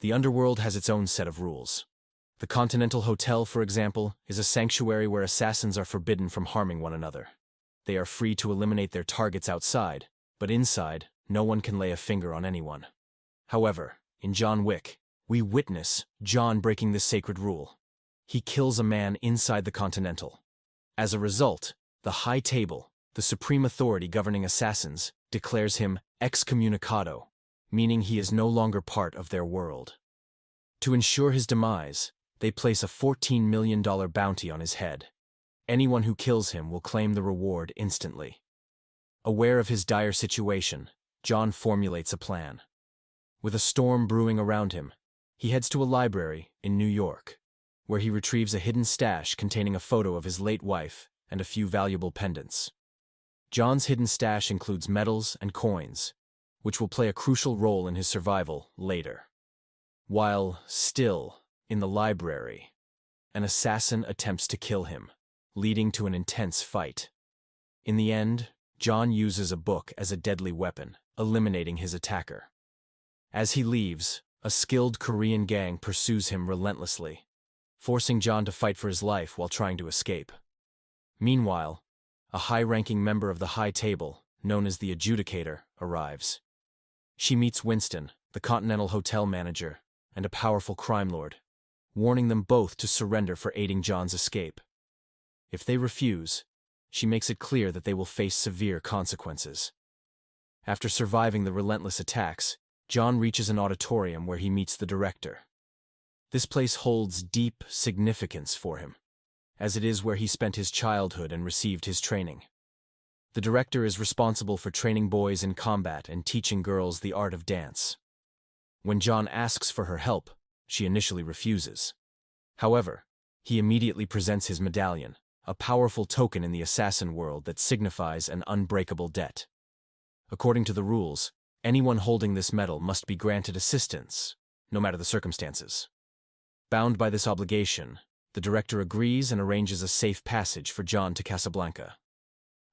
The underworld has its own set of rules. The Continental Hotel, for example, is a sanctuary where assassins are forbidden from harming one another. They are free to eliminate their targets outside, but inside, no one can lay a finger on anyone. However, in John Wick, we witness John breaking this sacred rule. He kills a man inside the Continental. As a result, the High Table, the supreme authority governing assassins, declares him excommunicado, meaning he is no longer part of their world. To ensure his demise, they place a $14 million bounty on his head. Anyone who kills him will claim the reward instantly. Aware of his dire situation, John formulates a plan. With a storm brewing around him, he heads to a library in New York, where he retrieves a hidden stash containing a photo of his late wife and a few valuable pendants. John's hidden stash includes medals and coins, which will play a crucial role in his survival later. While still in the library, an assassin attempts to kill him, leading to an intense fight. In the end, John uses a book as a deadly weapon, eliminating his attacker. As he leaves, a skilled Korean gang pursues him relentlessly, forcing John to fight for his life while trying to escape. Meanwhile, a high-ranking member of the High Table, known as the Adjudicator, arrives. She meets Winston, the Continental Hotel manager, and a powerful crime lord, warning them both to surrender for aiding John's escape. If they refuse, she makes it clear that they will face severe consequences. After surviving the relentless attacks, John reaches an auditorium where he meets the director. This place holds deep significance for him, as it is where he spent his childhood and received his training. The director is responsible for training boys in combat and teaching girls the art of dance. When John asks for her help, she initially refuses. However, he immediately presents his medallion, a powerful token in the assassin world that signifies an unbreakable debt. According to the rules, anyone holding this medal must be granted assistance, no matter the circumstances. Bound by this obligation, the director agrees and arranges a safe passage for John to Casablanca.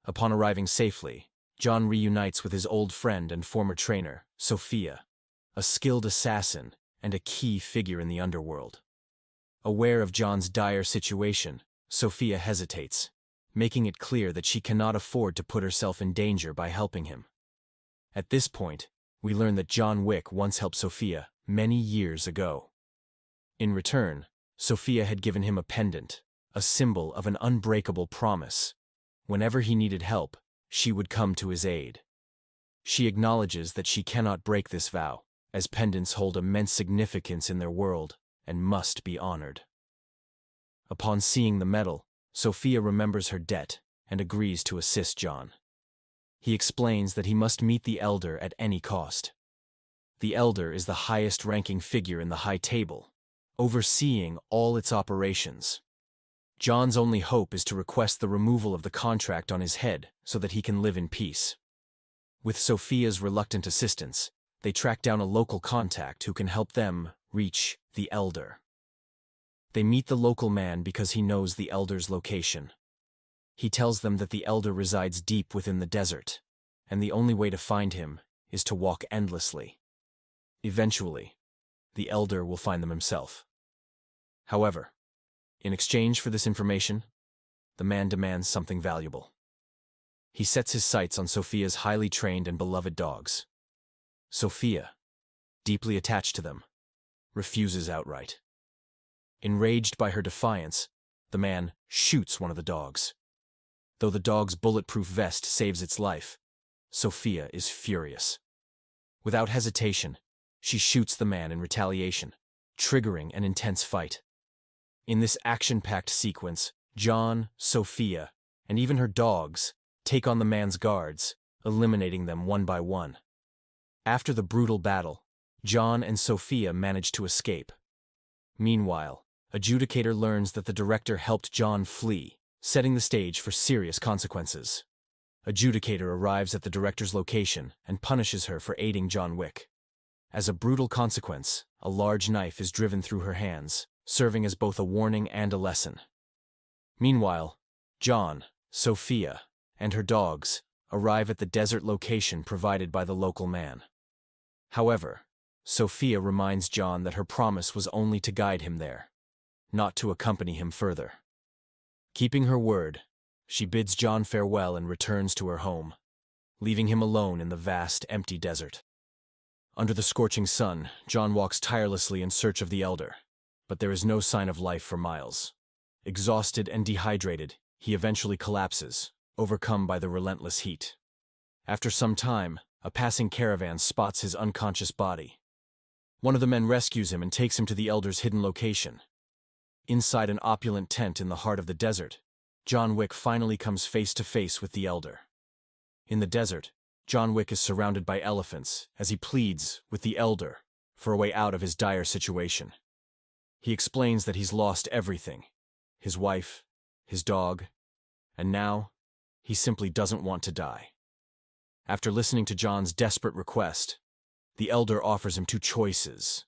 Upon arriving safely, John reunites with his old friend and former trainer, Sophia, a skilled assassin and a key figure in the underworld. Aware of John's dire situation, Sophia hesitates, making it clear that she cannot afford to put herself in danger by helping him. At this point, we learn that John Wick once helped Sophia many years ago. In return, Sophia had given him a pendant, a symbol of an unbreakable promise. Whenever he needed help, she would come to his aid. She acknowledges that she cannot break this vow, as pendants hold immense significance in their world and must be honored. Upon seeing the medal, Sophia remembers her debt and agrees to assist John. He explains that he must meet the Elder at any cost. The Elder is the highest-ranking figure in the High Table, overseeing all its operations. John's only hope is to request the removal of the contract on his head so that he can live in peace. With Sophia's reluctant assistance, they track down a local contact who can help them reach the Elder. They meet the local man because he knows the Elder's location. He tells them that the Elder resides deep within the desert, and the only way to find him is to walk endlessly. Eventually, the Elder will find them himself. However, in exchange for this information, the man demands something valuable. He sets his sights on Sophia's highly trained and beloved dogs. Sophia, deeply attached to them, refuses outright. Enraged by her defiance, the man shoots one of the dogs. Though the dog's bulletproof vest saves its life, Sophia is furious. Without hesitation, she shoots the man in retaliation, triggering an intense fight. In this action-packed sequence, John, Sophia, and even her dogs take on the man's guards, eliminating them one by one. After the brutal battle, John and Sophia manage to escape. Meanwhile, Adjudicator learns that the director helped John flee, setting the stage for serious consequences. Adjudicator arrives at the director's location and punishes her for aiding John Wick. As a brutal consequence, a large knife is driven through her hands, serving as both a warning and a lesson. Meanwhile, John, Sophia, and her dogs arrive at the desert location provided by the local man. However, Sophia reminds John that her promise was only to guide him there, not to accompany him further. Keeping her word, she bids John farewell and returns to her home, leaving him alone in the vast, empty desert. Under the scorching sun, John walks tirelessly in search of the elder, but there is no sign of life for miles. Exhausted and dehydrated, he eventually collapses, overcome by the relentless heat. After some time, a passing caravan spots his unconscious body. One of the men rescues him and takes him to the elder's hidden location. Inside an opulent tent in the heart of the desert, John Wick finally comes face to face with the elder. In the desert, John Wick is surrounded by elephants as he pleads with the elder for a way out of his dire situation. He explains that he's lost everything: his wife, his dog, and now he simply doesn't want to die. After listening to John's desperate request, the elder offers him two choices.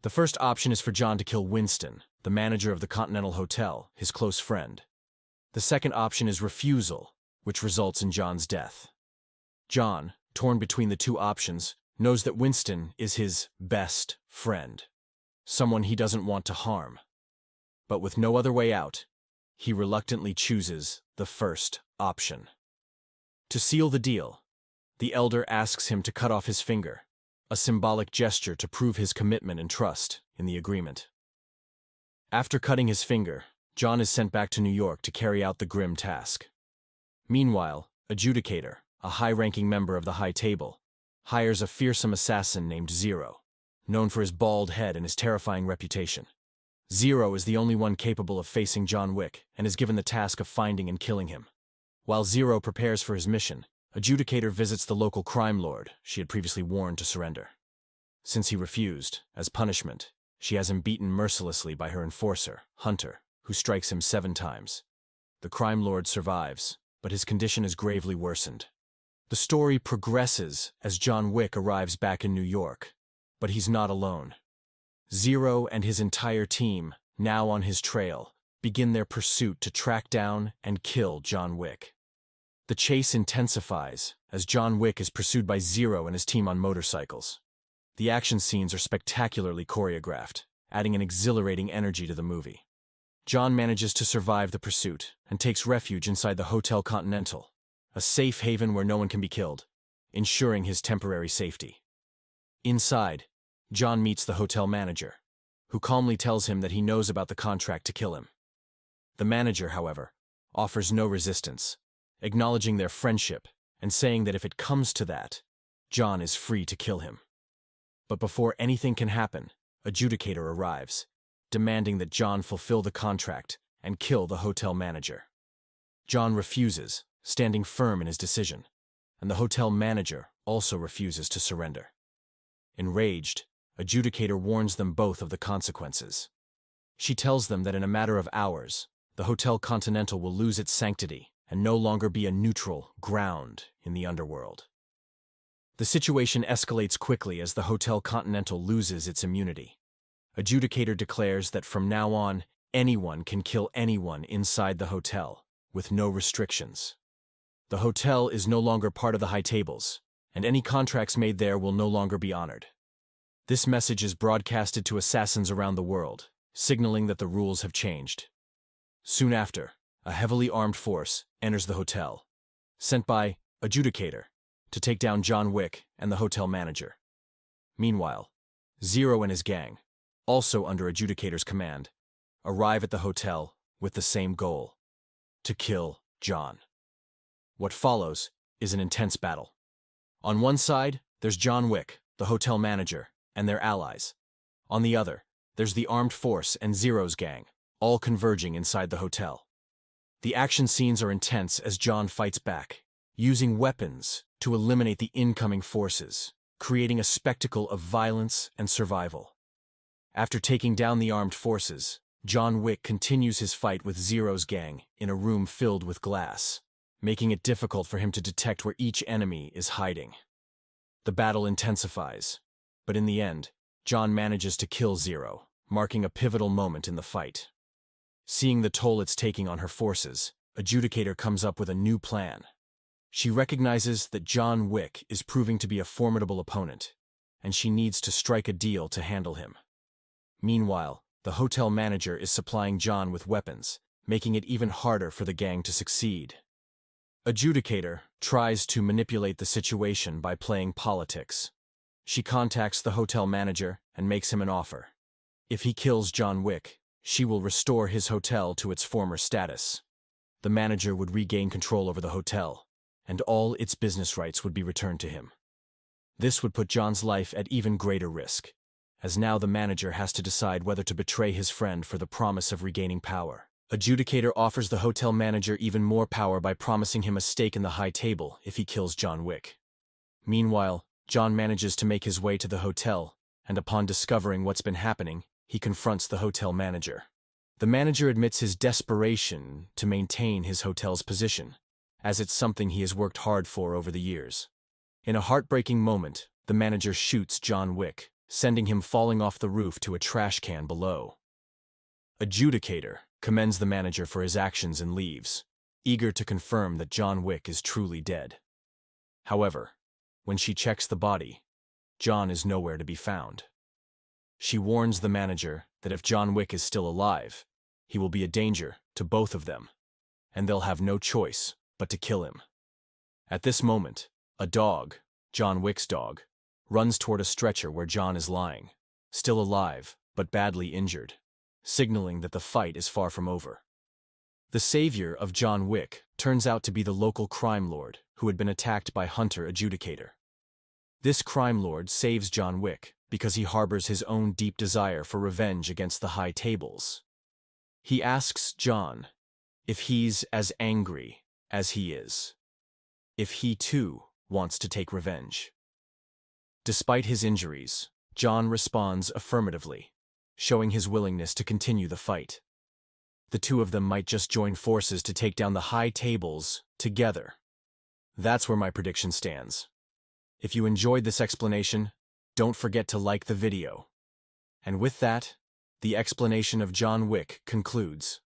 The first option is for John to kill Winston, the manager of the Continental Hotel, his close friend. The second option is refusal, which results in John's death. John, torn between the two options, knows that Winston is his best friend, someone he doesn't want to harm. But with no other way out, he reluctantly chooses the first option. To seal the deal, the elder asks him to cut off his finger, a symbolic gesture to prove his commitment and trust in the agreement. After cutting his finger, John is sent back to New York to carry out the grim task. Meanwhile, Adjudicator, a high-ranking member of the High Table, hires a fearsome assassin named Zero, known for his bald head and his terrifying reputation. Zero is the only one capable of facing John Wick and is given the task of finding and killing him. While Zero prepares for his mission, Adjudicator visits the local crime lord she had previously warned to surrender. Since he refused, as punishment, she has him beaten mercilessly by her enforcer, Hunter, who strikes him 7 times. The crime lord survives, but his condition is gravely worsened. The story progresses as John Wick arrives back in New York, but he's not alone. Zero and his entire team, now on his trail, begin their pursuit to track down and kill John Wick. The chase intensifies as John Wick is pursued by Zero and his team on motorcycles. The action scenes are spectacularly choreographed, adding an exhilarating energy to the movie. John manages to survive the pursuit and takes refuge inside the Hotel Continental, a safe haven where no one can be killed, ensuring his temporary safety. Inside, John meets the hotel manager, who calmly tells him that he knows about the contract to kill him. The manager, however, offers no resistance, acknowledging their friendship and saying that if it comes to that, John is free to kill him. But before anything can happen, Adjudicator arrives, demanding that John fulfill the contract and kill the hotel manager. John refuses, standing firm in his decision, and the hotel manager also refuses to surrender. Enraged, Adjudicator warns them both of the consequences. She tells them that in a matter of hours, the Hotel Continental will lose its sanctity and no longer be a neutral ground in the underworld. The situation escalates quickly as the Hotel Continental loses its immunity. Adjudicator declares that from now on, anyone can kill anyone inside the hotel, with no restrictions. The hotel is no longer part of the High Tables, and any contracts made there will no longer be honored. This message is broadcasted to assassins around the world, signaling that the rules have changed. Soon after, a heavily armed force enters the hotel, sent by Adjudicator to take down John Wick and the hotel manager. Meanwhile, Zero and his gang, also under Adjudicator's command, arrive at the hotel with the same goal: to kill John. What follows is an intense battle. On one side, there's John Wick, the hotel manager, and their allies. On the other, there's the armed force and Zero's gang, all converging inside the hotel. The action scenes are intense as John fights back, using weapons to eliminate the incoming forces, creating a spectacle of violence and survival. After taking down the armed forces, John Wick continues his fight with Zero's gang in a room filled with glass, making it difficult for him to detect where each enemy is hiding. The battle intensifies, but in the end, John manages to kill Zero, marking a pivotal moment in the fight. Seeing the toll it's taking on her forces, Adjudicator comes up with a new plan. She recognizes that John Wick is proving to be a formidable opponent, and she needs to strike a deal to handle him. Meanwhile, the hotel manager is supplying John with weapons, making it even harder for the gang to succeed. Adjudicator tries to manipulate the situation by playing politics. She contacts the hotel manager and makes him an offer. If he kills John Wick, she will restore his hotel to its former status. The manager would regain control over the hotel, and all its business rights would be returned to him. This would put John's life at even greater risk, as now the manager has to decide whether to betray his friend for the promise of regaining power. Adjudicator offers the hotel manager even more power by promising him a stake in the high table if he kills John Wick. Meanwhile, John manages to make his way to the hotel, and upon discovering what's been happening, he confronts the hotel manager. The manager admits his desperation to maintain his hotel's position, as it's something he has worked hard for over the years. In a heartbreaking moment, the manager shoots John Wick, sending him falling off the roof to a trash can below. Adjudicator commends the manager for his actions and leaves, eager to confirm that John Wick is truly dead. However, when she checks the body, John is nowhere to be found. She warns the manager that if John Wick is still alive, he will be a danger to both of them, and they'll have no choice but to kill him. At this moment, a dog, John Wick's dog, runs toward a stretcher where John is lying, still alive but badly injured, signaling that the fight is far from over. The savior of John Wick turns out to be the local crime lord who had been attacked by Hunter Adjudicator. This crime lord saves John Wick because he harbors his own deep desire for revenge against the high tables. He asks John if he's as angry as he is, if he too wants to take revenge. Despite his injuries, John responds affirmatively, showing his willingness to continue the fight. The two of them might just join forces to take down the high tables together. That's where my prediction stands. If you enjoyed this explanation, don't forget to like the video. And with that, the explanation of John Wick concludes.